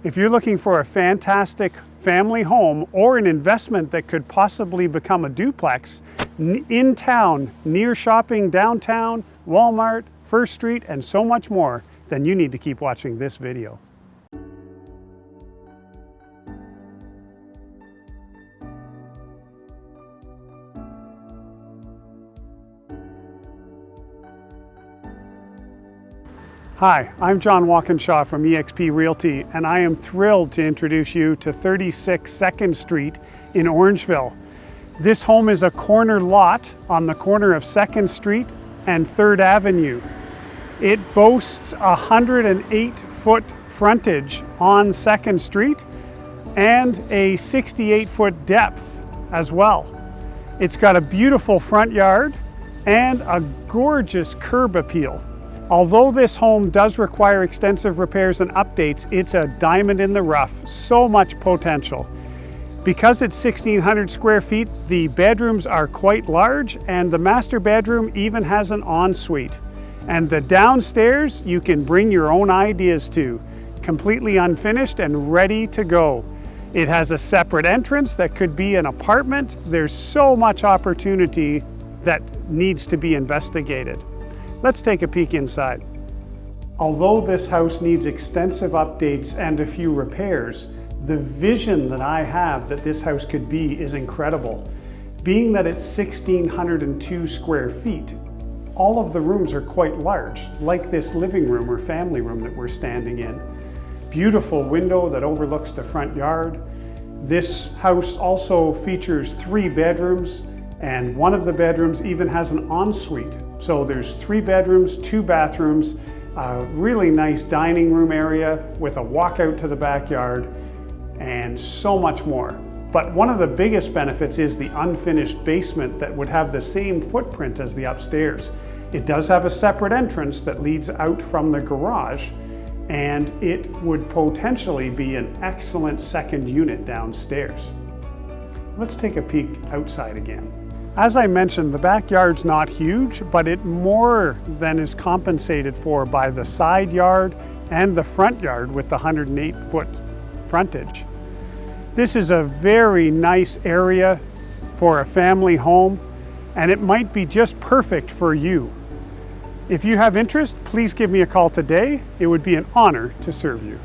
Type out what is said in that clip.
If you're looking for a fantastic family home or an investment that could possibly become a duplex in town, near shopping downtown, Walmart, First Street, and so much more, then you need to keep watching this video. Hi, I'm John Walkinshaw from eXp Realty, and I am thrilled to introduce you to 36 2nd Street in Orangeville. This home is a corner lot on the corner of 2nd Street and 3rd Avenue. It boasts a 108-foot frontage on 2nd Street and a 68-foot depth as well. It's got a beautiful front yard and a gorgeous curb appeal. Although this home does require extensive repairs and updates, it's a diamond in the rough, so much potential. Because it's 1,600 square feet, the bedrooms are quite large, and the master bedroom even has an ensuite. And the downstairs, you can bring your own ideas to, completely unfinished and ready to go. It has a separate entrance that could be an apartment. There's so much opportunity that needs to be investigated. Let's take a peek inside. Although this house needs extensive updates and a few repairs, the vision that I have that this house could be is incredible. Being that it's 1,602 square feet, all of the rooms are quite large, like this living room or family room that we're standing in. Beautiful window that overlooks the front yard. This house also features 3 bedrooms, and one of the bedrooms even has an ensuite. So there's 3 bedrooms, 2 bathrooms, a really nice dining room area with a walkout to the backyard, and so much more. But one of the biggest benefits is the unfinished basement that would have the same footprint as the upstairs. It does have a separate entrance that leads out from the garage, and it would potentially be an excellent second unit downstairs. Let's take a peek outside again. As I mentioned, the backyard's not huge, but it more than is compensated for by the side yard and the front yard with the 108-foot frontage. This is a very nice area for a family home, and it might be just perfect for you. If you have interest, please give me a call today. It would be an honor to serve you.